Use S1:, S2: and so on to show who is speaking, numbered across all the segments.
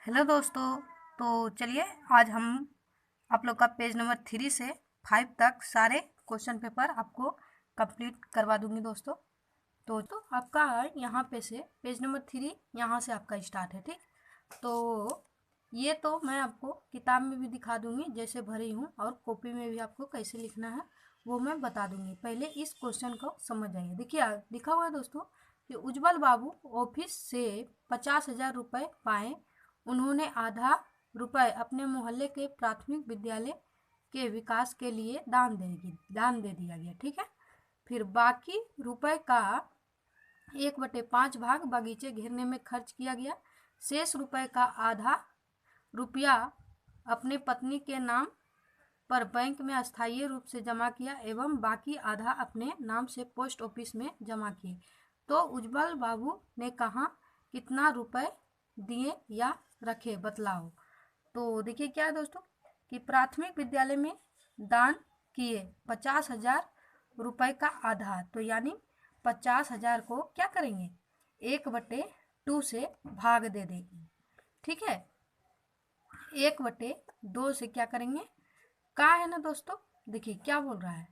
S1: Hello दोस्तों। तो चलिए आज हम आप लोग का पेज नंबर 3 से 5 तक सारे क्वेश्चन पेपर आपको कंप्लीट करवा दूंगी दोस्तों। तो आपका यहाँ पे से पेज नंबर 3 यहाँ से आपका स्टार्ट है, ठीक। तो ये तो मैं आपको किताब में भी दिखा दूंगी जैसे भरी हूँ, और कॉपी में भी आपको कैसे लिखना है वो मैं बता दूंगी। पहले इस क्वेश्चन को समझ जाइए। देखिए लिखा हुआ है दोस्तों कि उज्जवल बाबू ऑफिस से 50,000 रुपये पाए। उन्होंने आधा रुपए अपने मोहल्ले के प्राथमिक विद्यालय के विकास के लिए दान दे दिया गया, ठीक है। फिर बाकी रुपए का 1/5 भाग बगीचे घेरने में खर्च किया गया। शेष रुपए का आधा रुपया अपने पत्नी के नाम पर बैंक में अस्थायी रूप से जमा किया एवं बाकी आधा अपने नाम से पोस्ट ऑफिस में जमा किए। तो उज्जवल बाबू ने कहा कितना रुपए दिए या रखे, बतलाओ। तो देखिए क्या है दोस्तों कि प्राथमिक विद्यालय में दान किए 50,000 रुपये का आधा, तो यानी 50,000 को क्या करेंगे 1/2 से भाग दे देंगे, ठीक है। 1/2 से क्या करेंगे का है ना दोस्तों। देखिए क्या बोल रहा है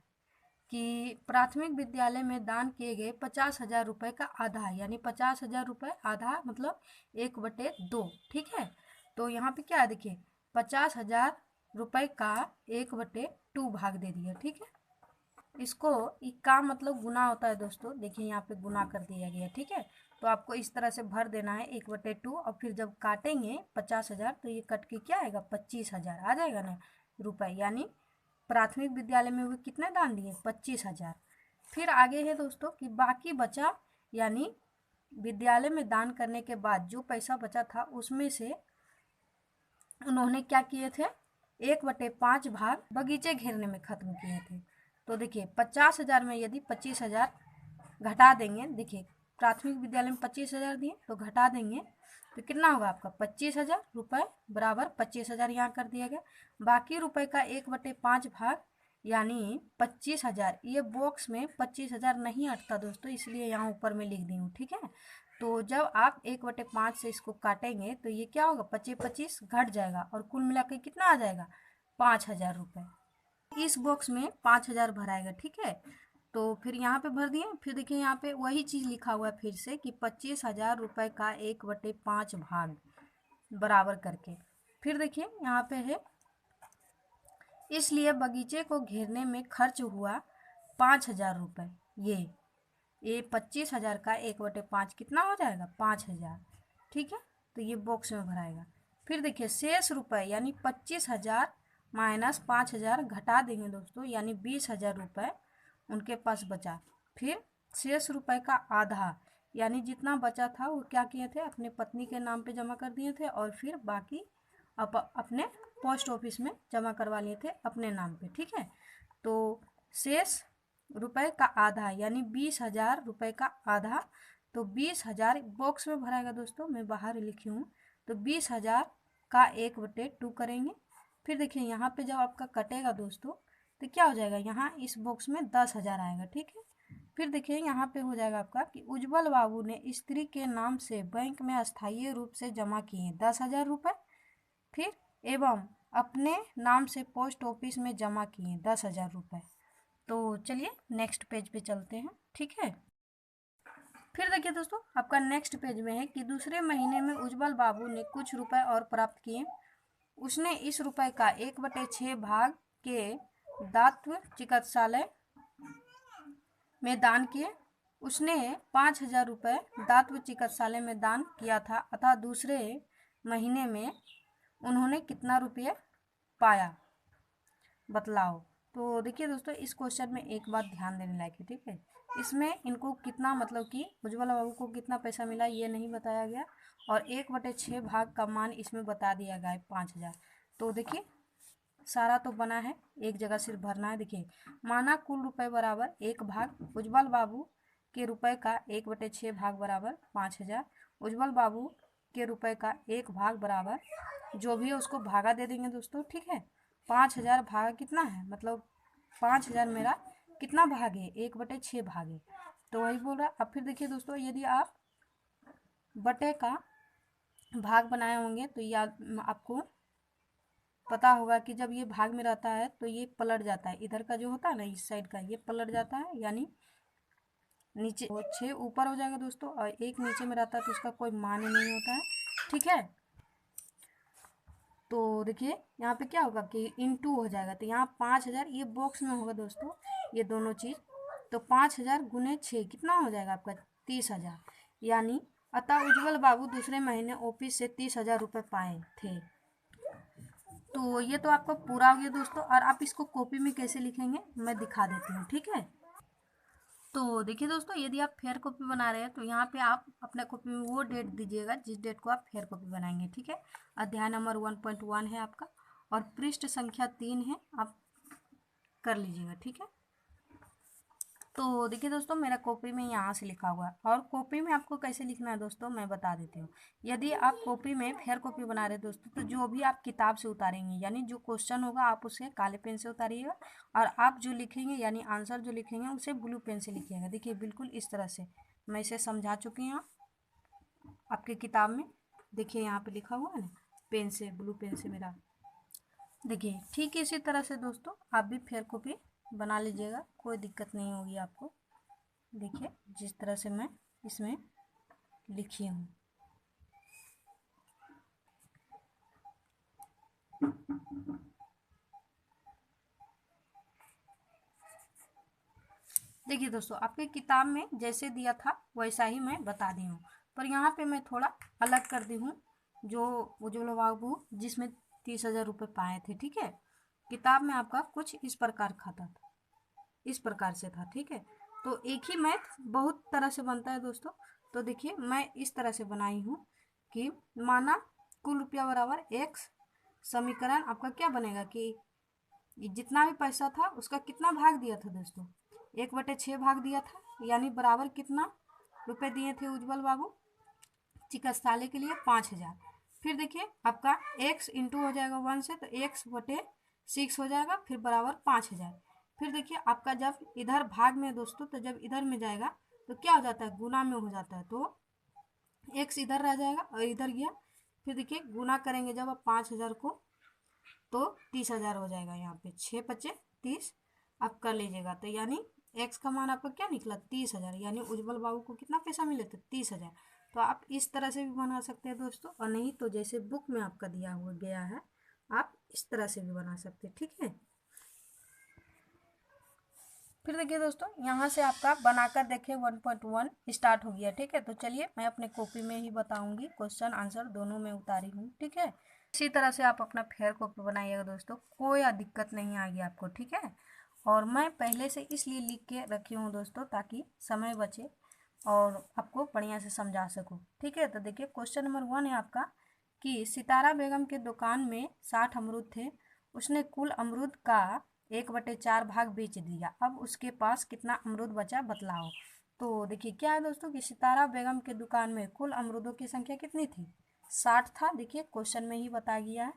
S1: कि प्राथमिक विद्यालय में दान किए गए 50,000 रुपये का आधा, यानी 50,000 रुपये आधा मतलब 1/2, ठीक है। तो यहाँ पे क्या है देखिए 50,000 रुपये का 1/2 भाग दे दिया, ठीक है। इसको का मतलब गुना होता है दोस्तों। देखिए यहाँ पे गुना कर दिया गया, ठीक है। तो आपको इस तरह से भर देना है 1/2, और फिर जब काटेंगे 50,000 तो ये कट के क्या आएगा 25,000 आ जाएगा ना रुपए, यानी प्राथमिक विद्यालय में वो कितने दान दिए 25,000। फिर आगे है दोस्तों कि बाकी बचा, यानी विद्यालय में दान करने के बाद जो पैसा बचा था उसमें से उन्होंने क्या किए थे 1/5 भाग बगीचे घेरने में खत्म किए थे। तो देखिए 50,000 में यदि 25,000 घटा देंगे, देखिए प्राथमिक विद्यालय में 25,000 दिए तो घटा देंगे तो कितना होगा आपका 25,000 रुपये बराबर 25,000 यहाँ कर दिया गया। बाकी रुपए का 1/5 भाग यानी 25,000। ये बॉक्स में 25,000 नहीं अटता दोस्तों, इसलिए यहाँ ऊपर में लिख दी हूँ, ठीक है। तो जब आप 1/5 से इसको काटेंगे तो ये क्या होगा 25-25 घट जाएगा और कुल मिला के कितना आ जाएगा 5,000 रुपये। इस बॉक्स में 5,000 भराएगा, ठीक है। तो फिर यहाँ पे भर दिए। फिर देखिए यहाँ पे वही चीज़ लिखा हुआ है फिर से कि 25,000 रुपये का 1/5 भाग बराबर करके। फिर देखिए यहाँ पे है इसलिए बगीचे को घेरने में खर्च हुआ 5,000 रुपये। ये 25,000 का 1/5 कितना हो जाएगा 5,000, ठीक है। तो ये बॉक्स में भराएगा। फिर देखिए शेष रुपए यानी 25,000 माइनस 5,000 घटा देंगे दोस्तों, यानी 20,000 रुपये उनके पास बचा। फिर शेष रुपए का आधा यानी जितना बचा था वो क्या किए थे अपने पत्नी के नाम पे जमा कर दिए थे, और फिर बाकी अपने पोस्ट ऑफिस में जमा करवा लिए थे अपने नाम पे, ठीक है। तो शेष रुपए का आधा यानी 20,000 रुपये का आधा, तो 20,000 बॉक्स में भराएगा दोस्तों, मैं बाहर लिखी हूँ। तो 20,000 का 1/2 करेंगे। फिर देखिए यहाँ पे जब आपका कटेगा दोस्तों तो क्या हो जाएगा, यहाँ इस बॉक्स में 10,000 आएगा, ठीक है। फिर देखिए यहाँ पे हो जाएगा आपका कि उज्जवल बाबू ने स्त्री के नाम से बैंक में अस्थायी रूप से जमा किए 10,000 रुपये, फिर एवं अपने नाम से पोस्ट ऑफिस में जमा किए 10,000 रुपये। तो चलिए नेक्स्ट पेज पे चलते हैं, ठीक है। फिर देखिए दोस्तों आपका नेक्स्ट पेज में है कि दूसरे महीने में उज्जवल बाबू ने कुछ रुपए और प्राप्त किए। उसने इस रुपए का 1/6 भाग के दातृ चिकित्सालय में दान किए। उसने 5,000 रुपये दातृ चिकित्सालय में दान किया था, अतः दूसरे महीने में उन्होंने कितना रुपये पाया, बतलाओ। तो देखिए दोस्तों इस क्वेश्चन में एक बात ध्यान देने लायक है, ठीक है। इसमें इनको कितना मतलब कि उज्जवल बाबू को कितना पैसा मिला ये नहीं बताया गया, और 1/6 भाग का मान इसमें बता दिया गया है 5,000। तो देखिए सारा तो बना है, एक जगह सिर्फ भरना है। देखिए माना कुल रुपए बराबर 1 भाग उज्जवल बाबू के रुपए का 1/6 भाग बराबर 5,000। उज्जवल बाबू के रुपए का 1 भाग बराबर जो भी है उसको भागा दे देंगे दोस्तों, ठीक है। 5,000 भागा कितना है मतलब 5,000 मेरा कितना भाग है 1/6 भाग है, तो वही बोल रहा है। अब फिर देखिए दोस्तों यदि आप बटे का भाग बनाए होंगे तो याद आपको पता होगा कि जब ये भाग में रहता है तो ये पलट जाता है, इधर का जो होता है ना इस साइड का ये पलट जाता है, यानी नीचे वो 6 ऊपर हो जाएगा दोस्तों, और एक नीचे में रहता है तो उसका कोई मान ही नहीं होता है। ठीक है, तो देखिए यहाँ पे क्या होगा कि इन 2 हो जाएगा, तो यहाँ 5,000 ये बॉक्स में होगा दोस्तों, ये दोनों चीज़। तो 5,000 गुने 6 कितना हो जाएगा आपका 30,000, यानी अतः उज्जवल बाबू दूसरे महीने ऑफिस से 30,000 रुपये पाए थे। तो ये तो आपका पूरा हो गया दोस्तों, और आप इसको कॉपी में कैसे लिखेंगे मैं दिखा देती हूँ। ठीक है, तो देखिए दोस्तों, यदि आप फेयर कॉपी बना रहे हैं तो यहाँ पे आप अपने कॉपी में वो डेट दीजिएगा जिस डेट को आप फेयर कॉपी बनाएंगे। ठीक है, अध्याय नंबर 1.1 है आपका, और पृष्ठ संख्या 3 है, आप कर लीजिएगा। ठीक है, तो देखिए दोस्तों, मेरा कॉपी में यहाँ से लिखा हुआ है, और कॉपी में आपको कैसे लिखना है दोस्तों मैं बता देती हूँ। यदि आप कॉपी में फेयर कॉपी बना रहे हैं दोस्तों, तो जो भी आप किताब से उतारेंगे, यानी जो क्वेश्चन होगा आप उसे काले पेन से उतारिएगा, और आप जो लिखेंगे यानी आंसर जो लिखेंगे उसे ब्लू पेन से लिखिएगा। देखिए बिल्कुल इस तरह से मैं इसे समझा चुकी हूँ आपके किताब में। देखिए यहाँ पे लिखा हुआ है ना, पेन से, ब्लू पेन से मेरा। देखिए ठीक इसी तरह से दोस्तों आप भी फेयर कॉपी बना लीजिएगा, कोई दिक्कत नहीं होगी आपको। देखिए जिस तरह से मैं इसमें लिखी हूँ। देखिए दोस्तों, आपके किताब में जैसे दिया था वैसा ही मैं बता दी हूँ, पर यहाँ पे मैं थोड़ा अलग कर दी हूँ। जो उज्ज्वल बाबू जिसमें 30,000 रुपये पाए थे, ठीक है, किताब में आपका कुछ इस प्रकार खाता था, इस प्रकार से था। ठीक है, तो एक ही मैथ बहुत तरह से बनता है दोस्तों। तो देखिए मैं इस तरह से बनाई हूँ कि माना कुल रुपया बराबर एक्स, समीकरण आपका क्या बनेगा कि जितना भी पैसा था उसका कितना भाग दिया था दोस्तों, 1/6 भाग दिया था, यानी बराबर कितना रुपए दिए थे उज्जवल बाबू चिकित्सालय के लिए 5,000। फिर देखिए आपका x इंटू हो जाएगा 1 से, तो x/6 हो जाएगा, फिर बराबर 5,000। फिर देखिए आपका जब इधर भाग में दोस्तों, तो जब इधर में जाएगा तो क्या हो जाता है, गुना में हो जाता है, तो x इधर रह जाएगा और इधर गया। फिर देखिए गुना करेंगे जब आप 5,000 को, तो 30,000 हो जाएगा। यहाँ पे 6×5 = 30 आप कर लीजिएगा, तो यानी x का मान आपका क्या निकला 30,000, यानी उज्जवल बाबू को कितना पैसा मिले थे 30,000। तो आप इस तरह से भी बना सकते हैं दोस्तों, और नहीं तो जैसे बुक में आपका दिया हुआ गया है आप इस तरह से भी बना सकते हैं। ठीक है, फिर देखिए दोस्तों यहाँ से आपका बनाकर देखिए 1.1 स्टार्ट हो गया। ठीक है, तो चलिए मैं अपने कॉपी में ही बताऊंगी, क्वेश्चन आंसर दोनों में उतारी हूँ। ठीक है, इसी तरह से आप अपना फेयर कॉपी बनाइएगा दोस्तों, कोई दिक्कत नहीं आएगी आपको। ठीक है, और मैं पहले से इसलिए लिख के रखी हूँ दोस्तों ताकि समय बचे और आपको बढ़िया से समझा सकूँ। ठीक है, तो देखिए क्वेश्चन नंबर 1 है आपका कि सितारा बेगम के दुकान में 60 अमरूद थे, उसने कुल अमरूद का 1/4 भाग बेच दिया, अब उसके पास कितना अमरूद बचा बतलाओ। तो देखिए क्या है दोस्तों कि सितारा बेगम के दुकान में कुल अमरूदों की संख्या कितनी थी, 60 था, देखिए क्वेश्चन में ही बता गया है।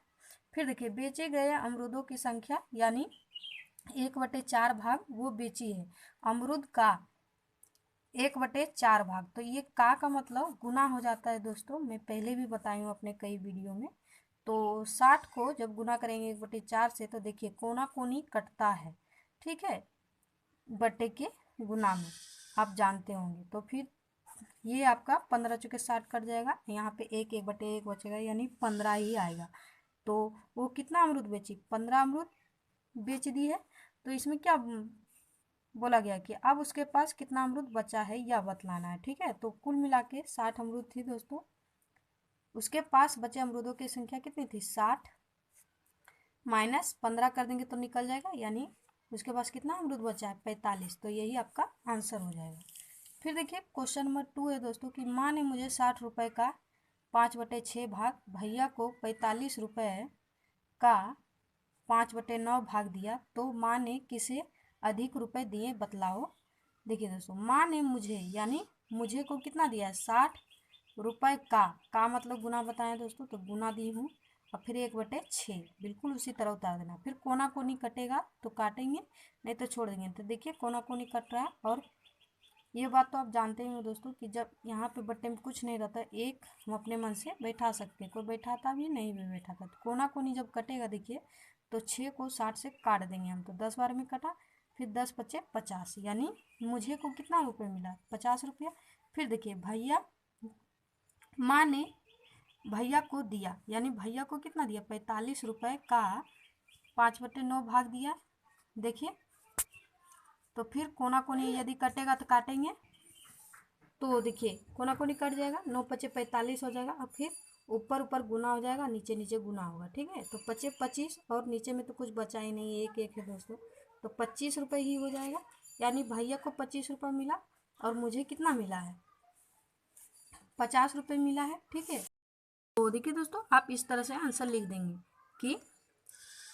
S1: फिर देखिए बेचे गए अमरूदों की संख्या, यानी 1/4 भाग वो बेची है, अमरूद का 1/4 भाग, तो ये का मतलब गुना हो जाता है दोस्तों, मैं पहले भी बताई हूँ अपने कई वीडियो में। तो 60 को जब गुना करेंगे 1/4 से, तो देखिए कोना कोनी कटता है। ठीक है, बटे के गुना में आप जानते होंगे, तो फिर ये आपका 15 चुके 60 कट जाएगा, यहाँ पे 1/1 बचेगा, यानी 15 ही आएगा। तो वो कितना अमरूद बेची, 15 अमरूद बेच दी है। तो इसमें क्या बोला गया कि अब उसके पास कितना अमरूद बचा है यह बतलाना है। ठीक है, तो कुल मिला के 60 अमरूद थी दोस्तों, उसके पास बचे अमरूदों की संख्या कितनी थी 60, माइनस 15 कर देंगे तो निकल जाएगा, यानी उसके पास कितना अमरूद बचा है 45, तो यही आपका आंसर हो जाएगा। फिर देखिए क्वेश्चन नंबर 2 है दोस्तों कि माँ ने मुझे 60 रुपये का 5/6 भाग, भैया को 45 रुपये का 5/9 भाग दिया, तो माँ ने किसे अधिक रुपए दिए बतलाओ। देखिए दोस्तों माँ ने मुझे, यानी मुझे को कितना दिया है 60 रुपये का मतलब गुना बताएं दोस्तों, तो गुना दी हूँ, और फिर 1/6 बिल्कुल उसी तरह उतार देना। फिर कोना कोनी कटेगा तो काटेंगे, नहीं तो छोड़ देंगे। तो देखिए कोना कोनी कट रहा है और ये बात तो आप जानते ही हो दोस्तों कि जब यहाँ पे बट्टे में कुछ नहीं रहता, एक हम अपने मन से बैठा सकते हैं, कोई बैठाता भी नहीं भी बैठाता। तो कोना कोनी जब कटेगा देखिए, तो 6 को 60 से काट देंगे हम। तो 10 बार में कटा, फिर 10 पचे 50, यानी मुझे को कितना रुपये मिला, 50 रुपया। फिर देखिए भैया, माँ ने भैया को दिया, यानी भैया को कितना दिया, 45 रुपये का 5/9 भाग दिया। देखिए, तो फिर कोना कोनी यदि कटेगा तो काटेंगे, तो देखिए कोना कोनी कट जाएगा, 9 पचे 45 हो जाएगा। अब फिर ऊपर ऊपर गुना हो जाएगा, नीचे नीचे गुना होगा, ठीक है। तो पचे 25 और नीचे में तो कुछ बचा ही नहीं, एक एक है दोस्तों, तो 25 रुपये ही हो जाएगा। यानी भैया को 25 रुपये मिला और मुझे कितना मिला है, 50 रुपये मिला है, ठीक है। तो देखिए दोस्तों, आप इस तरह से आंसर लिख देंगे कि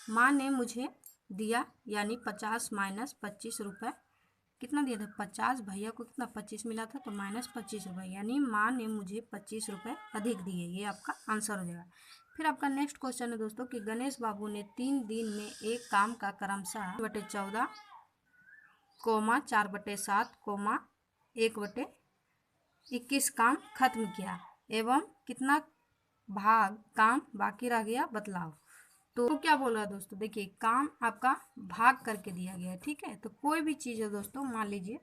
S1: माँ ने मुझे दिया, यानी 50 माइनस 25 रुपये, कितना दिया था 50, भैया को कितना 25 मिला था, तो माइनस 25 रुपये, यानी माँ ने मुझे 25 रुपये अधिक दिए। ये आपका आंसर हो जाएगा। फिर आपका नेक्स्ट क्वेश्चन है दोस्तों कि गणेश बाबू ने 3 दिन में एक काम का क्रमशः 1/14, 4/7, 1/21 काम खत्म किया एवं कितना भाग काम बाकी रह गया बतलाओ। तो क्या बोल रहा है दोस्तों, देखिए काम आपका भाग करके दिया गया है, ठीक है। तो कोई भी चीज़ है दोस्तों, मान लीजिए,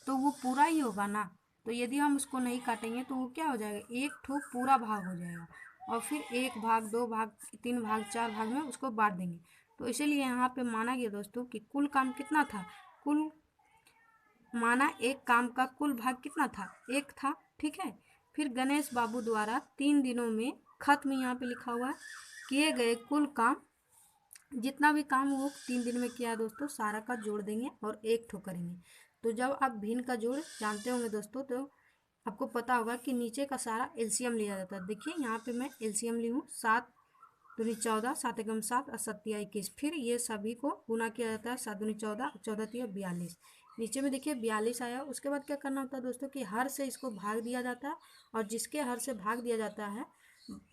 S1: तो वो पूरा ही होगा ना। तो यदि हम उसको नहीं काटेंगे तो वो क्या हो जाएगा, एक ठो पूरा भाग हो जाएगा, और फिर 1 भाग 2 भाग 3 भाग 4 भाग में उसको बांट देंगे। तो इसीलिए यहाँ पे माना गया दोस्तों कि कुल काम कितना था, कुल माना एक काम का कुल भाग कितना था, 1 था, ठीक है। फिर गणेश बाबू द्वारा 3 दिनों में खत्म, यहाँ पे लिखा हुआ है, किए गए कुल काम, जितना भी काम वो 3 दिन में किया है दोस्तों, सारा का जोड़ देंगे और एक ठो करेंगे। तो जब आप भिन्न का जोड़ जानते होंगे दोस्तों, तो आपको पता होगा कि नीचे का सारा एलसीएम लिया जाता है। देखिए यहाँ पे मैं एलसीएम ली हूँ, 7 दूनी 14, 7 एकम 7 और 7 तिया 21। फिर ये सभी को गुना किया जाता है, 7 दूनी 14, 14 तिया 42। नीचे में देखिए 42 आया। उसके बाद क्या करना होता है दोस्तों कि हर से इसको भाग दिया जाता है, और जिसके हर से भाग दिया जाता है,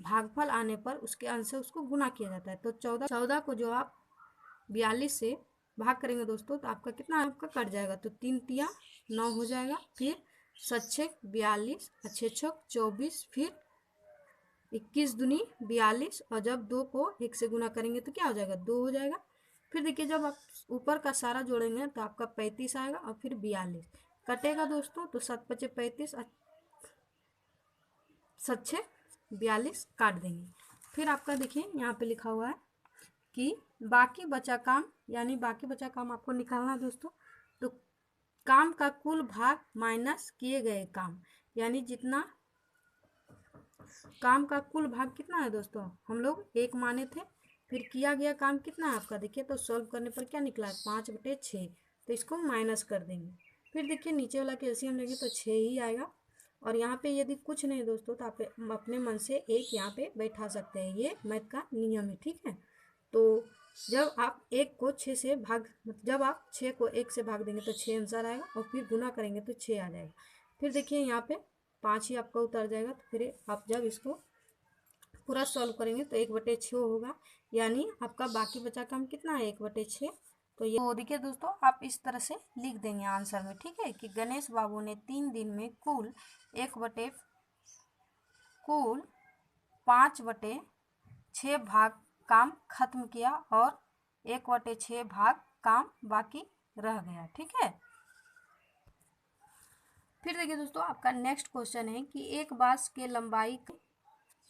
S1: भागफल आने पर उसके अंश से उसको गुना किया जाता है। तो 14 को जो आप 42 से भाग करेंगे दोस्तों, तो आपका कितना आपका कट जाएगा, तो 3 तिया 9 हो जाएगा। फिर 7 42, 6 24, फिर 21 दूनी 42, और जब 2 को 1 से गुना करेंगे तो क्या हो जाएगा, 2 हो जाएगा। फिर देखिए जब आप ऊपर का सारा जोड़ेंगे तो आपका 35 आएगा, और फिर 42 कटेगा दोस्तों, तो 7 पचे 35, 7 6 42 काट देंगे। फिर आपका देखिए यहाँ पे लिखा हुआ है कि बाकी बचा काम, यानी बाकी बचा काम आपको निकालना है दोस्तों। तो काम का कुल भाग माइनस किए गए काम, यानी जितना काम का कुल भाग कितना है दोस्तों, हम लोग 1 माने थे, फिर किया गया काम कितना है आपका, देखिए तो सॉल्व करने पर क्या निकला है, 5/6। तो इसको माइनस कर देंगे। फिर देखिए नीचे वाला कैल्शियम लेंगे तो 6 ही आएगा। और यहाँ पे यदि कुछ नहीं दोस्तों, तो आप अपने मन से एक यहाँ पे बैठा सकते हैं, ये मैथ का नियम है, ठीक है। तो जब आप 1 को 6 से भाग, जब आप 6 को 1 से भाग देंगे तो 6 आंसर आएगा, और फिर गुना करेंगे तो 6 आ जाएगा। फिर देखिए यहाँ पे 5 ही आपका उतर जाएगा। तो फिर आप जब इसको पूरा सॉल्व करेंगे तो 1/6 होगा, यानी आपका बाकी बचा काम कितना है, 1/6। तो ये देखिए दोस्तों, आप इस तरह से लिख देंगे आंसर में, ठीक है, कि गणेश बाबू ने 3 दिन में कुल 5/6 भाग काम खत्म किया और 1/6 भाग काम बाकी रह गया, ठीक है। फिर देखिए दोस्तों, आपका नेक्स्ट क्वेश्चन है कि एक बांस के लंबाई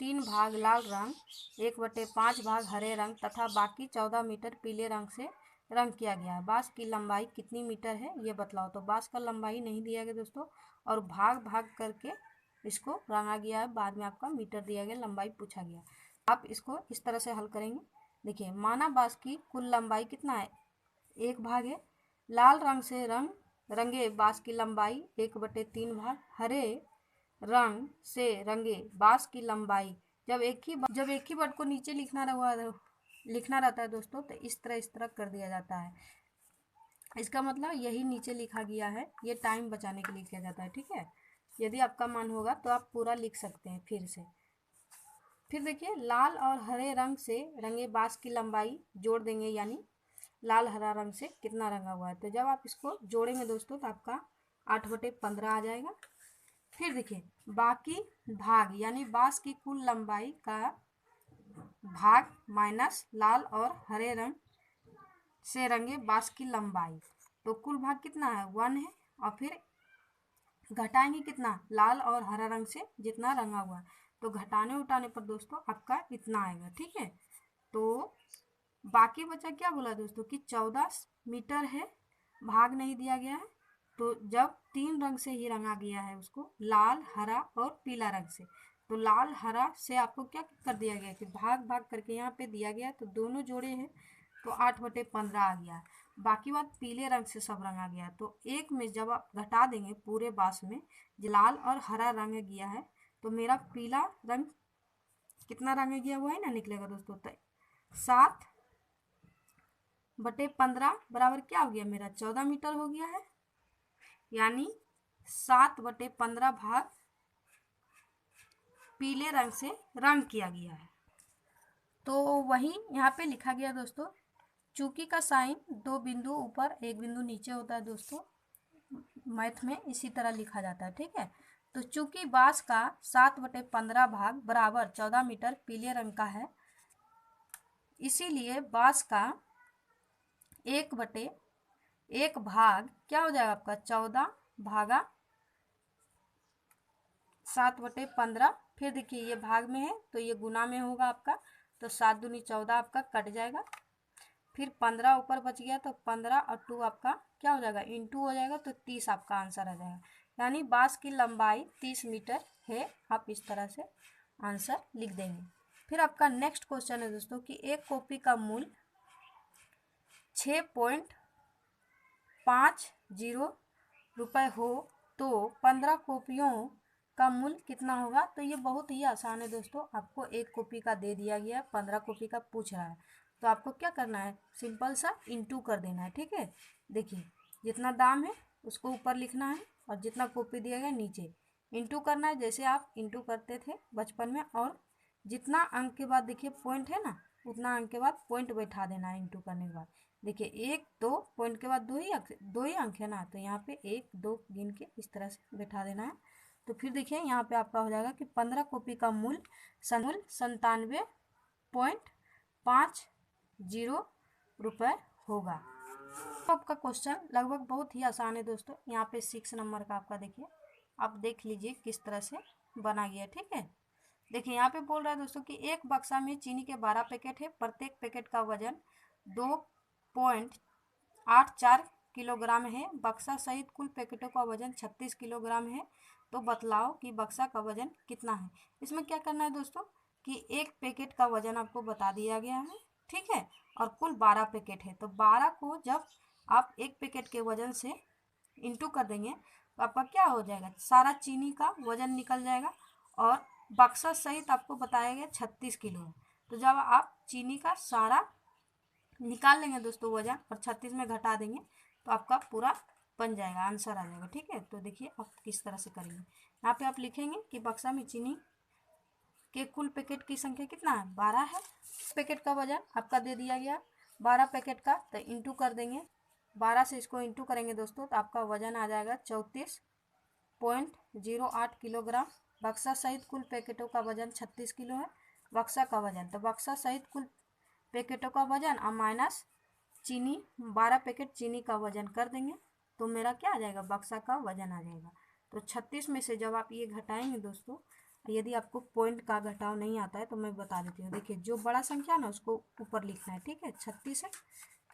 S1: 3 भाग लाल रंग, 1/5 भाग हरे रंग तथा बाकी 14 मीटर पीले रंग से रंग किया गया है। बांस की लंबाई कितनी मीटर है ये बतलाओ। तो बांस का लंबाई नहीं दिया गया दोस्तों, और भाग भाग करके इसको रंगा गया है, बाद में आपका मीटर दिया गया, लंबाई पूछा गया। आप इसको इस तरह से हल करेंगे। देखिए माना बांस की कुल लंबाई कितना है, 1 भाग है, लाल रंग से रंगे बांस की लंबाई 1/3 भाग, हरे रंग से रंगे बांस की लंबाई। जब एक ही वर्ड को नीचे लिखना रहता है दोस्तों, तो इस तरह कर दिया जाता है। इसका मतलब यही नीचे लिखा गया है, ये टाइम बचाने के लिए किया जाता है, ठीक है। यदि आपका मन होगा तो आप पूरा लिख सकते हैं फिर से। फिर देखिए लाल और हरे रंग से रंगे बांस की लंबाई जोड़ देंगे, यानी लाल हरा रंग से कितना रंगा हुआ है। तो जब आप इसको जोड़ेंगे दोस्तों, तो आपका 8/15 आ जाएगा। फिर देखिए बाकी भाग यानी बांस की कुल लंबाई का भाग माइनस लाल और हरे रंग से रंगे बांस की लंबाई, तो कुल भाग कितना है 1 है। और फिर घटाएंगे कितना लाल और हरा रंग से जितना रंगा हुआ है, तो घटाने उठाने पर दोस्तों आपका इतना आएगा। ठीक है, तो बाकी बचा क्या बोला दोस्तों कि 14 मीटर है, भाग नहीं दिया गया है। तो जब 3 रंग से ही रंगा गया है उसको, लाल हरा और पीला रंग से, तो लाल हरा से आपको क्या कर दिया गया कि भाग भाग करके यहाँ पे दिया गया, तो दोनों जोड़े हैं तो 8/15 आ गया। बाकी बात पीले रंग से सब रंगा गया, तो एक में जब आप घटा देंगे पूरे बांस में जो लाल और हरा रंग गया है, तो मेरा पीला रंग कितना रंग गया हुआ है ना निकलेगा दोस्तों, तो 7/15 बराबर क्या हो गया मेरा 14 मीटर हो गया है, यानी 7/15 भाग पीले रंग से रंग किया गया है। तो वही यहाँ पे लिखा गया दोस्तों, चूंकि का साइन 2 बिंदु ऊपर 1 बिंदु नीचे होता है दोस्तों, मैथ में इसी तरह लिखा जाता है। ठीक है, तो चूंकि बांस का 7/15 भाग बराबर 14 मीटर पीले रंग का है, इसीलिए बांस का 1/1 भाग क्या हो जाएगा आपका 14 भागा 7/15। फिर देखिए ये भाग में है तो ये गुना में होगा आपका, तो 7 दूनी 14 आपका कट जाएगा। फिर 15 ऊपर बच गया, तो 15 और 2 आपका क्या हो जाएगा इंटू हो जाएगा, तो 30 आपका आंसर आ जाएगा। यानी बांस की लंबाई 30 मीटर है। आप इस तरह से आंसर लिख देंगे। फिर आपका नेक्स्ट क्वेश्चन है दोस्तों कि एक कॉपी का मूल्य 6.50 रुपये हो तो 15 कॉपियों का मूल्य कितना होगा। तो ये बहुत ही आसान है दोस्तों, आपको एक कॉपी का दे दिया गया है, 15 कॉपी का पूछ रहा है, तो आपको क्या करना है सिंपल सा इंटू कर देना है। ठीक है, देखिए जितना दाम है उसको ऊपर लिखना है और जितना कॉपी दिया गया नीचे इंटू करना है, जैसे आप इंटू करते थे बचपन में। और जितना अंक के बाद देखिए पॉइंट है ना, उतना अंक के बाद पॉइंट बैठा देना है इंटू करने के बाद। देखिए 1 2 पॉइंट के बाद दो ही अंक है ना, तो यहाँ पे 1 2 गिन के इस तरह से बैठा देना है। तो फिर देखिए यहाँ पे आपका हो जाएगा कि 15 कॉपी का मूल्य 97.50 रुपये होगा। तो आपका क्वेश्चन लगभग बहुत ही आसान है दोस्तों। यहाँ पे 6 नंबर का आपका देखिए, आप देख लीजिए किस तरह से बना गया। ठीक है, देखिए यहाँ पे बोल रहा है दोस्तों कि एक बक्सा में चीनी के 12 पैकेट है, प्रत्येक पैकेट का वजन 2.84 किलोग्राम है, बक्सा सहित कुल पैकेटों का वजन 36 किलोग्राम है, तो बतलाओ कि बक्सा का वजन कितना है। इसमें क्या करना है दोस्तों कि एक पैकेट का वजन आपको बता दिया गया है, ठीक है, और कुल 12 पैकेट है, तो 12 को जब आप एक पैकेट के वजन से इंटू कर देंगे तो आपका क्या हो जाएगा, सारा चीनी का वजन निकल जाएगा। और बक्सा सहित आपको बताया गया 36 किलो है, तो जब आप चीनी का सारा निकाल लेंगे दोस्तों वजन और 36 में घटा देंगे तो आपका पूरा बन जाएगा, आंसर आ जाएगा। ठीक है, तो देखिए आप किस तरह से करेंगे। यहाँ पे आप लिखेंगे कि बक्सा में चीनी के कुल पैकेट की संख्या कितना है 12 है, पैकेट का वजन आपका दे दिया गया 12 पैकेट का, तो इंटू कर देंगे 12 से इसको इंटू करेंगे दोस्तों, तो आपका वजन आ जाएगा 34.08 किलोग्राम। बक्सा सहित कुल पैकेटों का वजन 36 किलो है, बक्सा का वजन, तो बक्सा सहित कुल पैकेटों का वजन और माइनस चीनी 12 पैकेट चीनी का वजन कर देंगे, तो मेरा क्या आ जाएगा बक्सा का वजन आ जाएगा। तो 36 में से जब आप ये घटाएंगे दोस्तों, यदि आपको पॉइंट का घटाव नहीं आता है तो मैं बता देती हूँ। देखिए जो बड़ा संख्या ना उसको ऊपर लिखना है, ठीक है, 36 है,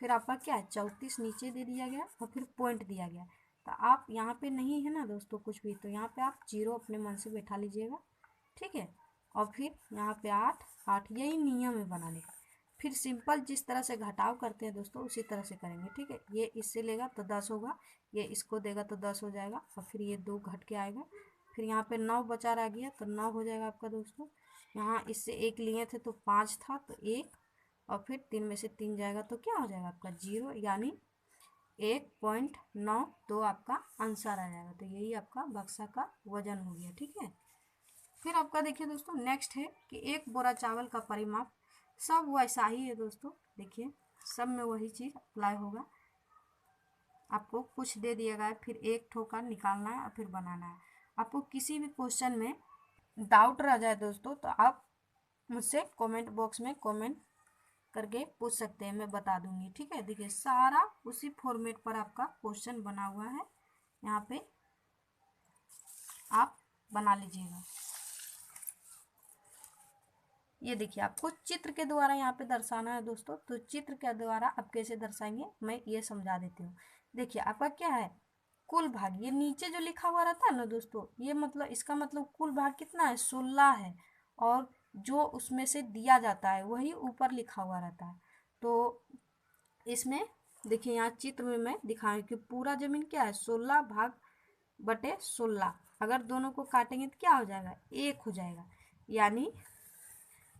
S1: फिर आपका क्या है 34 नीचे दे दिया गया और फिर पॉइंट दिया गया। तो आप यहाँ पे नहीं है ना दोस्तों कुछ भी, तो यहाँ पे आप 0 अपने मन से बैठा लीजिएगा, ठीक है, और फिर यहाँ पे 8 8, यही नियम है बनाने का। फिर सिंपल जिस तरह से घटाव करते हैं दोस्तों उसी तरह से करेंगे। ठीक है, ये इससे लेगा तो 10 होगा, ये इसको देगा तो 10 हो जाएगा, और फिर ये 2 घट के आएगा, फिर यहाँ पे 9 बचा रह गया तो 9 हो जाएगा आपका दोस्तों। यहाँ इससे 1 लिए थे तो 5 था तो 1, और फिर 3 में से 3 जाएगा तो क्या हो जाएगा आपका 0, यानी 1.92 आपका आंसर आ जाएगा। तो यही आपका बक्सा का वजन हो गया। ठीक है, फिर आपका देखिए दोस्तों नेक्स्ट है कि एक बोरा चावल का परिमाप, सब वैसा ही है दोस्तों, देखिए सब में वही चीज़ अप्लाई होगा। आपको कुछ दे दिया गया है, फिर एक ठोकर निकालना है और फिर बनाना है। आपको किसी भी क्वेश्चन में डाउट रह जाए दोस्तों तो आप मुझसे कमेंट बॉक्स में कमेंट करके पूछ सकते हैं, मैं बता दूंगी। ठीक है, देखिए सारा उसी फॉर्मेट पर आपका क्वेश्चन बना हुआ है, यहाँ पे आप बना लीजिएगा। ये देखिए आपको चित्र के द्वारा यहाँ पे दर्शाना है दोस्तों, तो चित्र के द्वारा आप कैसे दर्शाएंगे मैं ये समझा देती हूँ। देखिए आपका क्या है, कुल भाग, ये नीचे जो लिखा हुआ रहता है ना दोस्तों, ये मतलब इसका मतलब कुल भाग कितना है, 16 है, और जो उसमें से दिया जाता है वही ऊपर लिखा हुआ रहता है। तो इसमें देखिए यहाँ चित्र में मैं दिखाऊँ कि पूरा जमीन क्या है, 16 भाग बटे 16। अगर दोनों को काटेंगे तो क्या हो जाएगा, 1 हो जाएगा, यानी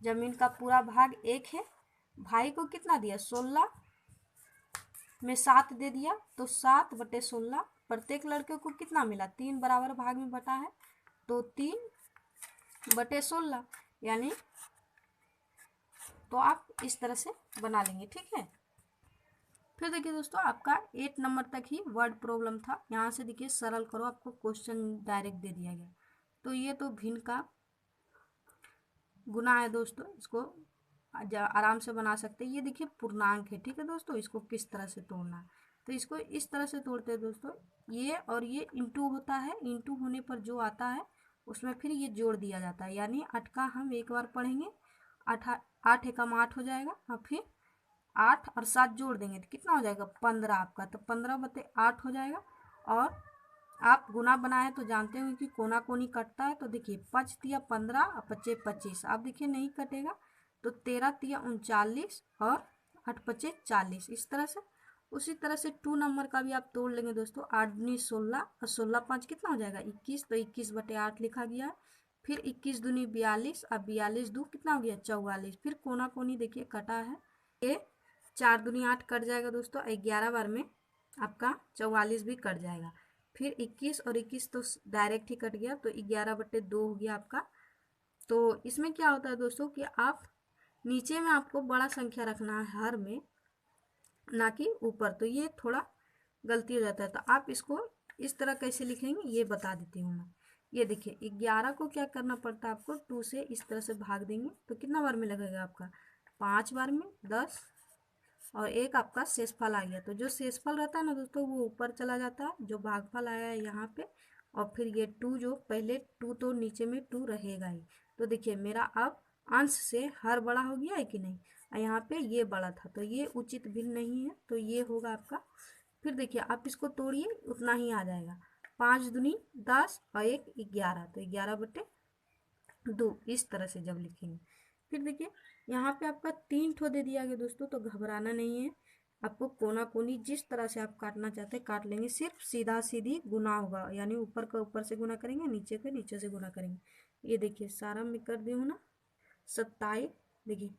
S1: जमीन का पूरा भाग 1 है। भाई को कितना दिया, 16 में 7 दे दिया, तो 7 बटे 16। प्रत्येक लड़के को कितना मिला, 3 बराबर भाग में बटा है, तो 3 बटे 16, यानी तो आप इस तरह से बना लेंगे। ठीक है, फिर देखिए दोस्तों आपका 8 नंबर तक ही वर्ड प्रॉब्लम था। यहाँ से देखिए सरल करो, आपको क्वेश्चन डायरेक्ट दे दिया गया। तो ये तो भिन्न का गुना है दोस्तों, इसको आराम से बना सकते हैं। ये देखिए पूर्णांक है, ठीक है दोस्तों, इसको किस तरह से तोड़ना है, तो इसको इस तरह से तोड़ते हैं दोस्तों। ये और ये इंटू होता है, इंटू होने पर जो आता है उसमें फिर ये जोड़ दिया जाता है, यानी 8 का हम एक बार पढ़ेंगे, 8 एकम 8 हो जाएगा, और फिर 8 और 7 जोड़ देंगे तो कितना हो जाएगा, 15 आपका, तो 15 बटे 8 हो जाएगा। और आप गुना बनाए तो जानते हो कि कोना कोनी कटता है, तो देखिए 5 तिया 15 और 5 25, आप देखिए नहीं कटेगा, तो 13 तिया 39 और 8 5 40, इस तरह से। उसी तरह से 2 नंबर का भी आप तोड़ लेंगे दोस्तों, 8 दूनी 16 और 16 5 कितना हो जाएगा, 21, तो 21 बटे 8 लिखा गया है। फिर 21 दूनी 42 और 42 दो कितना हो गया, 44। फिर कोना कोनी देखिए कटा है, ये 4 दूनी 8 कट जाएगा दोस्तों, 11 बार में आपका 44 भी कट जाएगा। फिर 21 और 21 तो डायरेक्ट ही कट गया, तो 11 बटे 2 हो गया आपका। तो इसमें क्या होता है दोस्तों कि आप नीचे में आपको बड़ा संख्या रखना है हर में, ना कि ऊपर, तो ये थोड़ा गलती हो जाता है। तो आप इसको इस तरह कैसे लिखेंगे ये बता देती हूँ मैं। ये देखिए 11 को क्या करना पड़ता है आपको, 2 से इस तरह से भाग देंगे तो कितना बार में लगेगा आपका, 5 बार में 10, और एक आपका शेषफल आ गया। तो जो शेषफल रहता है ना दोस्तों वो ऊपर चला जाता है, जो भागफल आया है यहाँ पे, और फिर ये 2 जो पहले 2 तो नीचे में 2 रहेगा ही। तो देखिए मेरा अब अंश से हर बड़ा हो गया है कि नहीं, और यहाँ पे ये बड़ा था, तो ये उचित भिन्न नहीं है, तो ये होगा आपका। फिर देखिए आप इसको तोड़िए, उतना ही आ जाएगा, 5 दूनी 10 और 1 11, तो 11 बटे 2, इस तरह से जब लिखेंगे। फिर देखिए यहाँ पे आपका 3 ठो दे दिया गया दोस्तों, तो घबराना नहीं है, आपको कोना कोनी जिस तरह से आप काटना चाहते हैं काट लेंगे, सिर्फ सीधा सीधी गुना होगा, यानी ऊपर का ऊपर से गुना करेंगे, नीचे का नीचे से गुना करेंगे। ये देखिए सारा मैं कर दी हूँ ना, 27। देखिए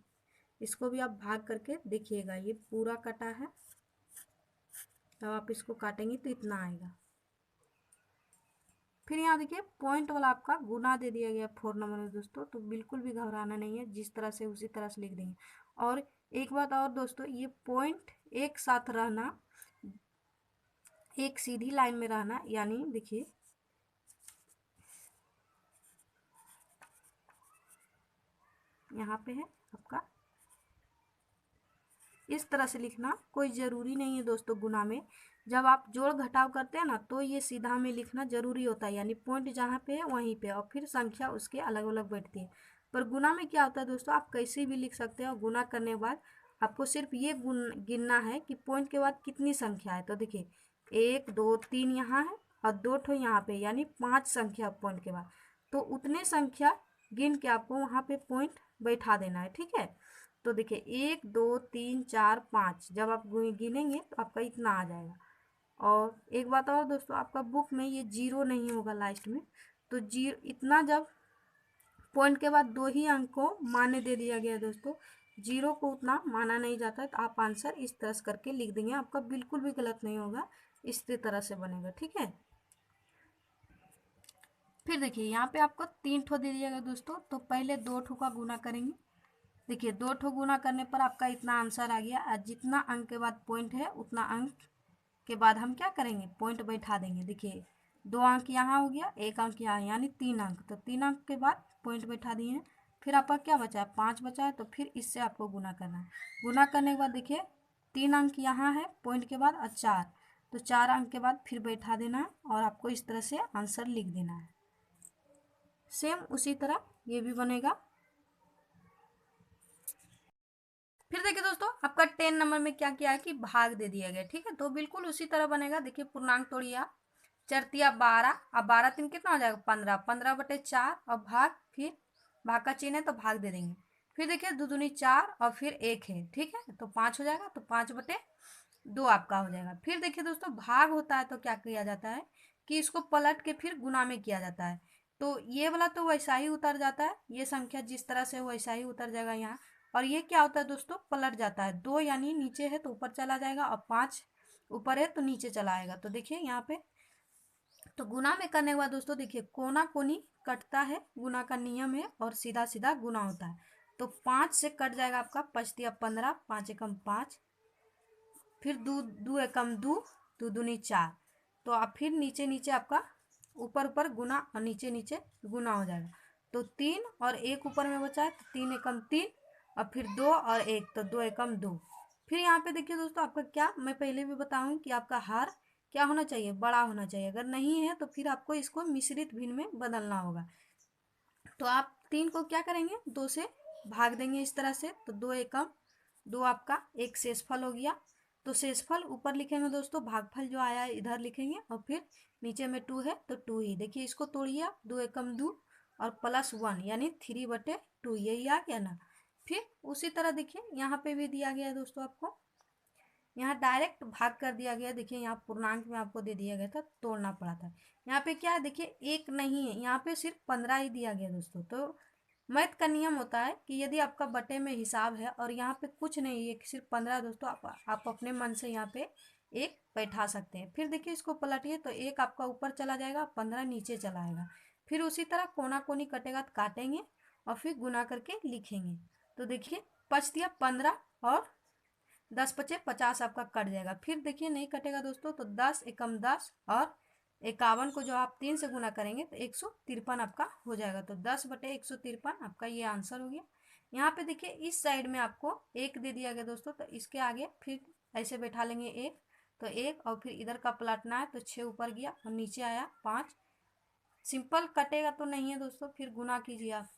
S1: इसको भी आप भाग करके देखिएगा, ये पूरा कटा है, तब आप इसको काटेंगे तो इतना आएगा। फिर यहाँ देखिए पॉइंट वाला आपका गुना दे दिया गया 4 नंबर में दोस्तों, तो बिल्कुल भी घबराना नहीं है, जिस तरह से उसी तरह से लिख देंगे। और एक बात और दोस्तों, ये पॉइंट एक साथ रहना, एक सीधी लाइन में रहना, यानी देखिए यहाँ पे है आपका, इस तरह से लिखना कोई ज़रूरी नहीं है दोस्तों। गुना में जब आप जोड़ घटाव करते हैं ना, तो ये सीधा में लिखना जरूरी होता है, यानी पॉइंट जहाँ पे है वहीं पे, और फिर संख्या उसके अलग अलग बैठती है। पर गुना में क्या होता है दोस्तों, आप कैसे भी लिख सकते हैं, और गुना करने के बाद आपको सिर्फ ये गिनना है कि पॉइंट के बाद कितनी संख्या है। तो देखिए 1 2 3 यहाँ है और 2 ठो यहाँ पे, यानी 5 संख्या पॉइंट के बाद, तो उतने संख्या गिन के आपको वहाँ पे पॉइंट बैठा देना है। ठीक है, तो देखिए 1 2 3 4 5, जब आप गिनेंगे तो आपका इतना आ जाएगा। और एक बात और दोस्तों, आपका बुक में ये 0 नहीं होगा लास्ट में, तो 0 इतना, जब पॉइंट के बाद 2 ही अंक को मान्य दे दिया गया है दोस्तों, 0 को उतना माना नहीं जाता है, तो आप आंसर इस तरह से करके लिख देंगे, आपका बिल्कुल भी गलत नहीं होगा, इसी तरह से बनेगा। ठीक है, फिर देखिए यहाँ पे आपको 3 ठो दे दिया गया दोस्तों, तो पहले 2 ठो का गुना करेंगे। देखिए 2 ठो गुना करने पर आपका इतना आंसर आ गया, और जितना अंक के बाद पॉइंट है उतना अंक के बाद हम क्या करेंगे, पॉइंट बैठा देंगे। देखिए 2 अंक यहाँ हो गया, 1 अंक यहाँ, यानी 3 अंक। तो 3 अंक के बाद पॉइंट बैठा दिए हैं। फिर आपका क्या बचा है, 5 बचा है, तो फिर इससे आपको गुना करना है। गुना करने के बाद देखिए 3 अंक यहाँ है पॉइंट के बाद और 4, तो 4 अंक के बाद फिर बैठा देना है और आपको इस तरह से आंसर लिख देना है। सेम उसी तरह ये भी बनेगा। फिर देखिए दोस्तों आपका 10 नंबर में क्या किया है कि भाग दे दिया गया, ठीक है। तो बिल्कुल उसी तरह बनेगा। देखिए पूर्णांक तोड़िए आप, चरतिया 12, अब 12 3 कितना हो जाएगा 15, 15/4 और भाग, फिर भाग का चिन्ह है तो भाग दे देंगे। फिर देखिए 2 दूनी 4 और फिर 1 है, ठीक है, तो 5 हो जाएगा, तो 5/2 आपका हो जाएगा। फिर देखिए दोस्तों भाग होता है तो क्या किया जाता है कि इसको पलट के फिर गुना में किया जाता है। तो ये वाला तो वैसा ही उतर जाता है, ये संख्या जिस तरह से वैसा ही उतर जाएगा यहाँ। और ये क्या होता है दोस्तों, पलट जाता है। 2 यानी नीचे है तो ऊपर चला जाएगा और 5 ऊपर है तो नीचे चला आएगा। तो देखिए यहाँ पे तो गुना में करने के बाद दोस्तों देखिए कोना कोनी कटता है, गुना का नियम है और सीधा सीधा गुना होता है। तो 5 से कट जाएगा आपका, 5 दिया 15, 5 एकम 5, फिर 2 2 एकम 2, 2 दूनी 4। तो आप फिर नीचे नीचे आपका ऊपर ऊपर गुना और नीचे नीचे गुना हो जाएगा। तो 3 और 1 ऊपर में बचा है, तो 3 एकम 3 और फिर 2 और 1, तो 2 एकम 2। फिर यहाँ पे देखिए दोस्तों आपका क्या, मैं पहले भी बताऊँ कि आपका हार क्या होना चाहिए, बड़ा होना चाहिए। अगर नहीं है तो फिर आपको इसको मिश्रित भिन्न में बदलना होगा। तो आप 3 को क्या करेंगे, 2 से भाग देंगे इस तरह से, तो 2 एकम 2 आपका एक शेषफल हो गया। तो शेषफल ऊपर लिखेंगे दोस्तों, भागफल जो आया है इधर लिखेंगे और फिर नीचे में 2 है तो 2 ही। देखिए इसको तोड़िए आप, 2 एकम 2 और +1 यानी 3/2, यही आ गया ना। फिर उसी तरह देखिए यहाँ पे भी दिया गया है दोस्तों, आपको यहाँ डायरेक्ट भाग कर दिया गया। देखिए यहाँ पूर्णांक में आपको दे दिया गया था, तोड़ना पड़ा था। यहाँ पे क्या है देखिए, एक नहीं है, यहाँ पे सिर्फ 15 ही दिया गया दोस्तों। तो मैथ का नियम होता है कि यदि आपका बटे में हिसाब है और यहाँ पे कुछ नहीं है, सिर्फ 15 दोस्तों, आप अपने मन से यहाँ पे एक बैठा सकते हैं। फिर देखिए इसको पलटिए तो एक आपका ऊपर चला जाएगा, 15 नीचे चला आएगा। फिर उसी तरह कोना कोनी कटेगा तो काटेंगे और फिर गुना करके लिखेंगे। तो देखिए 5 दिया 15 और 10 बचे 50 आपका कट जाएगा। फिर देखिए नहीं कटेगा दोस्तों, तो 10 एकम 10 और 51 को जो आप 3 से गुना करेंगे तो 153 आपका हो जाएगा। तो 10/153 आपका ये आंसर हो गया। यहाँ पे देखिए इस साइड में आपको 1 दे दिया गया दोस्तों, तो इसके आगे फिर ऐसे बैठा लेंगे 1, तो 1 और फिर इधर का पलटना है, तो 6 ऊपर गया और नीचे आया 5। सिंपल कटेगा तो नहीं है दोस्तों, फिर गुना कीजिए आप।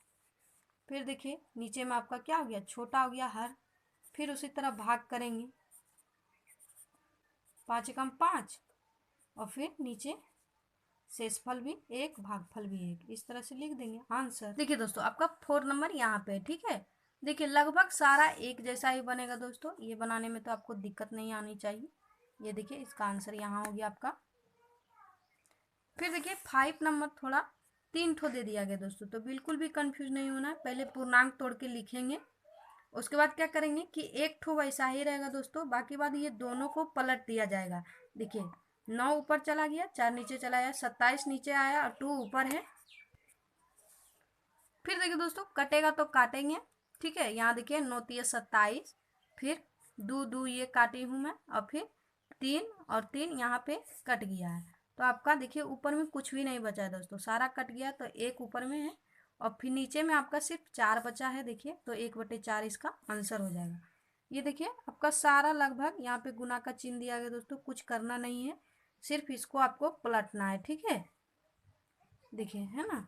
S1: फिर देखिए नीचे में आपका क्या हो गया, छोटा हो गया हर। फिर उसी तरह भाग करेंगे, 5 एकम 5 और फिर नीचे शेषफल भी 1, भागफल भी 1, इस तरह से लिख देंगे आंसर। देखिए दोस्तों आपका 4 नंबर यहाँ पे, ठीक है। देखिए लगभग सारा एक जैसा ही बनेगा दोस्तों, ये बनाने में तो आपको दिक्कत नहीं आनी चाहिए। ये देखिए इसका आंसर यहाँ हो गया आपका। फिर देखिए 5 नंबर थोड़ा 3 ठो दे दिया गया दोस्तों, तो बिल्कुल भी कंफ्यूज नहीं होना है। पहले पूर्णांक तोड़ के लिखेंगे, उसके बाद क्या करेंगे कि एक ठो वैसा ही रहेगा दोस्तों, बाकी बाद ये दोनों को पलट दिया जाएगा। देखिए 9 ऊपर चला गया, 4 नीचे चला आया, 27 नीचे आया और 2 ऊपर है। फिर देखिए दोस्तों कटेगा तो काटेंगे, ठीक है। यहाँ देखिए 9 तिया 27, फिर 2 2 ये काटी हूँ मैं और फिर 3 और 3 यहाँ पे कट गया है। तो आपका देखिए ऊपर में कुछ भी नहीं बचा है दोस्तों, सारा कट गया, तो 1 ऊपर में है और फिर नीचे में आपका सिर्फ 4 बचा है। देखिए तो 1/4 इसका आंसर हो जाएगा। ये देखिए आपका सारा लगभग यहाँ पे गुना का चिन्ह दिया गया दोस्तों, कुछ करना नहीं है, सिर्फ इसको आपको पलटना है, ठीक है। देखिए है ना।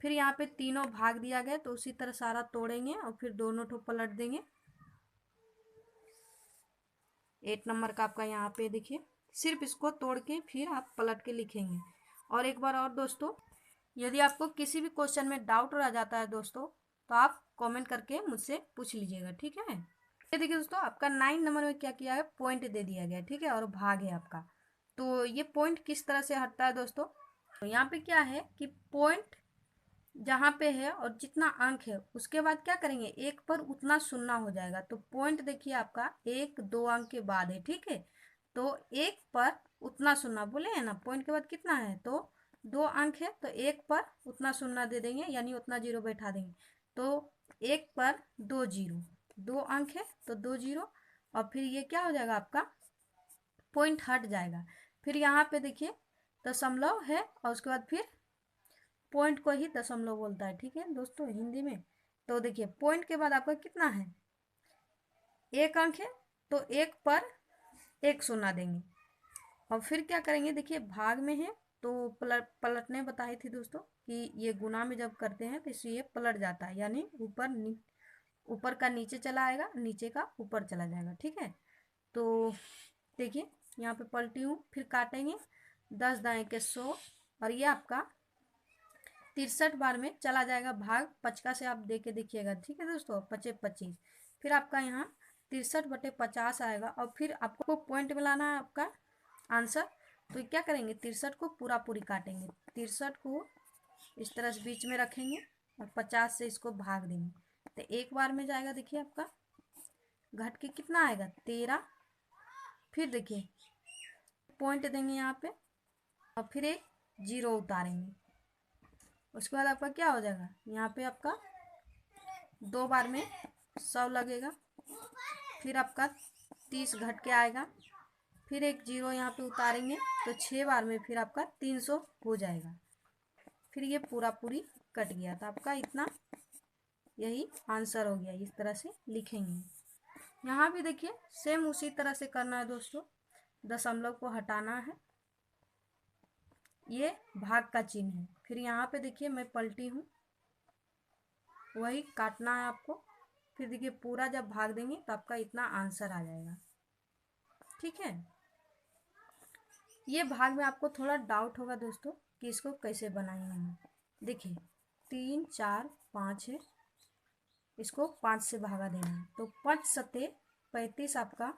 S1: फिर यहाँ पे तीनों भाग दिया गया, तो उसी तरह सारा तोड़ेंगे और फिर दोनों ठो पलट देंगे। 8 नंबर का आपका यहाँ पे देखिए, सिर्फ इसको तोड़ के फिर आप पलट के लिखेंगे। और एक बार और दोस्तों, यदि आपको किसी भी क्वेश्चन में डाउट रह जाता है दोस्तों, तो आप कमेंट करके मुझसे पूछ लीजिएगा, ठीक है। ये देखिए दोस्तों आपका 9 नंबर में क्या किया है, पॉइंट दे दिया गया है, ठीक है, और भाग है आपका। तो ये पॉइंट किस तरह से हटता है दोस्तों, तो यहाँ पे क्या है कि पॉइंट जहाँ पे है और जितना अंक है उसके बाद क्या करेंगे, एक पर उतना सुनना हो जाएगा। तो पॉइंट देखिए आपका 1 2 अंक के बाद है, ठीक है। तो एक पर उतना सुनना बोले है ना, पॉइंट के बाद कितना है, तो 2 अंक है, तो एक पर उतना सुनना दे देंगे, यानी उतना जीरो बैठा देंगे। तो एक पर 2 जीरो, 2 अंक है तो 2 जीरो और फिर ये क्या हो जाएगा आपका पॉइंट हट जाएगा। फिर यहाँ पे देखिए दशमलव है और उसके बाद फिर पॉइंट को ही दशमलव बोलता है, ठीक है दोस्तों हिंदी में। तो देखिए पॉइंट के बाद आपका कितना है, एक अंक है, तो एक पर एक शून्य देंगे और फिर क्या करेंगे, देखिए भाग में है तो पलटने बताई थी दोस्तों कि ये गुना में जब करते हैं तो इससे ये पलट जाता है, यानी ऊपर का नीचे चला आएगा, नीचे का ऊपर चला जाएगा, ठीक है। तो देखिए यहाँ पे पलटी हूँ, फिर काटेंगे 10 दाएं के 100 और ये आपका 63 बार में चला जाएगा भाग, पचका से आप दे के देखिएगा, ठीक है दोस्तों, 25 फिर आपका यहाँ 63/50 आएगा और फिर आपको पॉइंट मिलाना है आपका आंसर। तो क्या करेंगे, 63 को पूरा पूरी काटेंगे, 63 को इस तरह से बीच में रखेंगे और 50 से इसको भाग देंगे, तो एक बार में जाएगा, देखिए आपका घट के कितना आएगा 13। फिर देखिए पॉइंट देंगे यहाँ पे और फिर एक जीरो उतारेंगे, उसके बाद आपका क्या हो जाएगा, यहाँ पे आपका 2 बार में 100 लगेगा, फिर आपका 30 घट के आएगा, फिर एक जीरो यहाँ पे उतारेंगे तो 6 बार में फिर आपका 300 हो जाएगा। फिर ये पूरा पूरी कट गया, तो आपका इतना यही आंसर हो गया। इस तरह से लिखेंगे। यहाँ भी देखिए सेम उसी तरह से करना है दोस्तों, दशमलव को हटाना है, ये भाग का चिन्ह है। फिर यहाँ पे देखिए मैं पलटी हूँ, वही काटना है आपको। फिर देखिए पूरा जब भाग देंगे तो आपका इतना आंसर आ जाएगा, ठीक है। ये भाग में आपको थोड़ा डाउट होगा दोस्तों कि इसको कैसे बनाएंगे हम। देखिए 3 4 5 है, इसको 5 से भागा देना है, तो 5 सते 35 आपका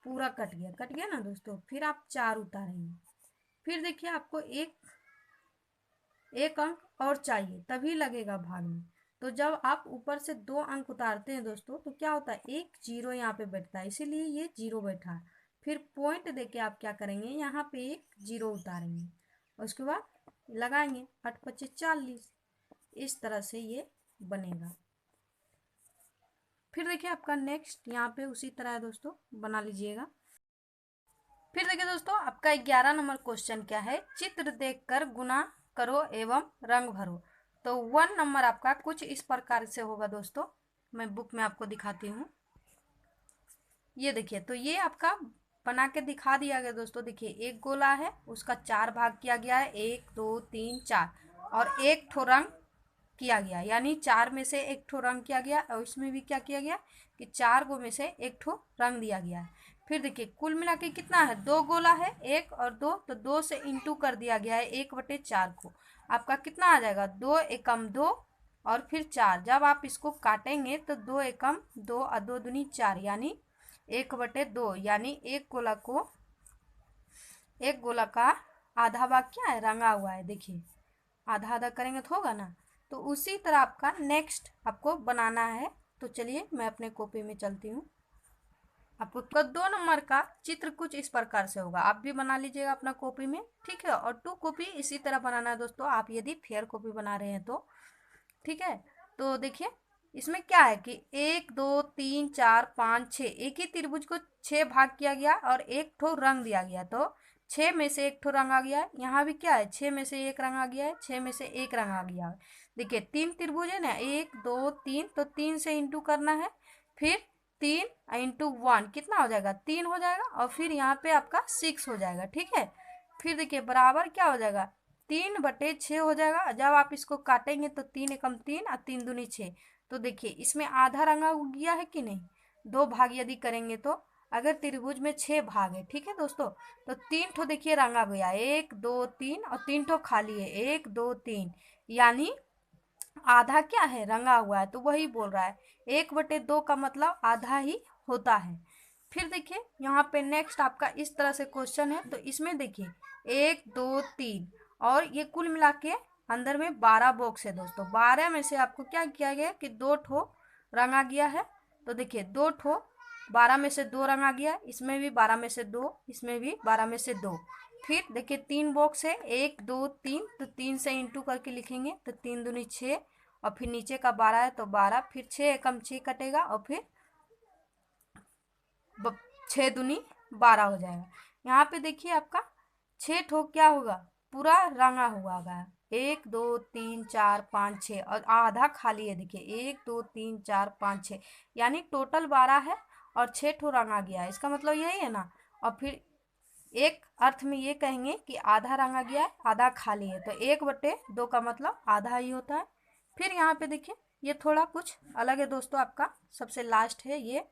S1: पूरा कट गया ना दोस्तों। फिर आप 4 उतारेंगे, फिर देखिए आपको एक अंक और चाहिए तभी लगेगा भाग में। तो जब आप ऊपर से 2 अंक उतारते हैं दोस्तों तो क्या होता है, एक जीरो यहाँ पे बैठता है, इसीलिए ये जीरो बैठा है। फिर पॉइंट देके आप क्या करेंगे, यहाँ पे एक जीरो उतारेंगे और उसके बाद लगाएंगे 8 25 40, इस तरह से ये बनेगा। फिर देखिए आपका नेक्स्ट यहाँ पे उसी तरह है दोस्तों, बना लीजिएगा। फिर देखिए दोस्तों आपका 11 नंबर क्वेश्चन क्या है, चित्र देखकर गुना करो एवं रंग भरो। तो 1 नंबर आपका कुछ इस प्रकार से होगा दोस्तों, मैं बुक में आपको दिखाती हूँ। ये देखिए, तो ये आपका बना के दिखा दिया गया दोस्तों। देखिए एक गोला है, उसका 4 भाग किया गया है, 1 2 3 4, और एक ठो रंग किया गया, यानी 4 में से एक ठो रंग किया गया। और इसमें भी क्या किया गया कि 4 गो में से एक ठो रंग दिया गया है। फिर देखिए कुल मिला के कितना है, 2 गोला है, 1 और 2, तो 2 से इंटू कर दिया गया है 1/4 को। आपका कितना आ जाएगा, 2 एकम 2 और फिर 4। जब आप इसको काटेंगे तो 2 एकम 2 और 2 दूनी 4, यानी 1/2, यानी एक गोला का आधा भाग क्या है, रंगा हुआ है। देखिए आधा आधा करेंगे तो होगा ना। तो उसी तरह आपका नेक्स्ट आपको बनाना है। तो चलिए मैं अपने कॉपी में चलती हूँ। आपको 2 नंबर का चित्र कुछ इस प्रकार से होगा, आप भी बना लीजिएगा अपना कॉपी में, ठीक है। और 2 कॉपी इसी तरह बनाना है दोस्तों, आप यदि फेयर कॉपी बना रहे हैं तो, ठीक है। तो देखिए इसमें क्या है कि 1 2 3 4 5 6, एक ही त्रिभुज को 6 भाग किया गया और एक ठो रंग दिया गया, तो 6 में से एक ठो रंग आ गया है। यहाँ भी क्या है, 6 में से एक रंग आ गया है, 6 में से एक रंग आ गया है। देखिए 3 त्रिभुज है ना, 1 2 3, तो 3 से इंटू करना है, फिर 3 इंटू 1 कितना हो जाएगा, 3 हो जाएगा, और फिर यहाँ पे आपका 6 हो जाएगा, ठीक है। फिर देखिए बराबर क्या हो जाएगा, 3/6 हो जाएगा। जब आप इसको काटेंगे तो 3 एकम 3 और 3 दूनी 6। तो देखिए इसमें आधा रंगा गया है कि नहीं, 2 भाग यदि करेंगे तो, अगर त्रिभुज में 6 भाग है, ठीक है दोस्तों, तो 3 ठो देखिए रंगा गया, 1 2 3, और 3 ठो खाली है, 1 2 3, यानी आधा क्या है, रंगा हुआ है। तो वही बोल रहा है 1/2 का मतलब आधा ही होता है। फिर देखिए यहाँ पे नेक्स्ट आपका इस तरह से क्वेश्चन है। तो इसमें देखिए 1 2 3 और ये कुल मिला के अंदर में 12 बॉक्स है दोस्तों। 12 में से आपको क्या किया गया कि 2 ठो रंगा गया है। तो देखिए 2 ठो, 12 में से 2 रंगा गया, इसमें भी 12 में से 2, इसमें भी 12 में से 2। फिर देखिए 3 बॉक्स है, 1 2 3, तो 3 से इंटू करके लिखेंगे, तो 3 दूनी 6, और फिर नीचे का 12 है तो 12, फिर 6 एकम 6 कटेगा, और फिर 6 दूनी 12 हो जाएगा। यहाँ पे देखिए आपका 6 ठो क्या होगा, पूरा रंगा हुआ होगा। 1 2 3 4 5 6 और आधा खाली है। देखिए 1 2 3 4 5 6, यानी टोटल 12 है और 6 ठो रंगा गया है। इसका मतलब यही है ना। और फिर एक अर्थ में ये कहेंगे कि आधा रंगा गया है, आधा खाली है, तो 1/2 का मतलब आधा ही होता है। फिर यहाँ पे देखिए ये थोड़ा कुछ अलग है दोस्तों। आपका सबसे लास्ट है ये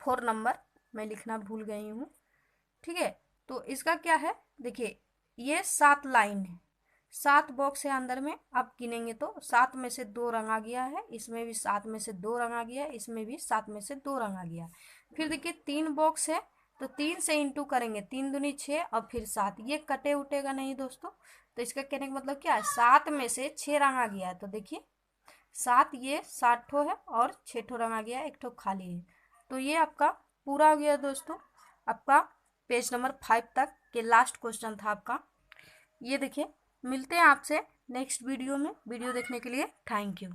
S1: 4 नंबर, मैं लिखना भूल गई हूँ। ठीक है, तो इसका क्या है, देखिए ये 7 लाइन है, 7 बॉक्स है अंदर में। आप गिनेंगे तो 7 में से 2 रंगा गया है, इसमें भी 7 में से 2 रंगा गया है, इसमें भी 7 में से 2 रंगा गया है। फिर देखिए 3 बॉक्स है, तो 3 से इंटू करेंगे, 3 दूनी 6 और फिर 7, ये कटे उटेगा नहीं दोस्तों। तो इसका कहने का मतलब क्या है, 7 में से 6 रंगा गया है, तो देखिए 7 ये 7 ठो है और 6 ठो रंगा गया है, 1 ठो खाली है। तो ये आपका पूरा हो गया दोस्तों, आपका पेज नंबर 5 तक के लास्ट क्वेश्चन था आपका। ये देखिए, मिलते हैं आपसे नेक्स्ट वीडियो में। वीडियो देखने के लिए थैंक यू।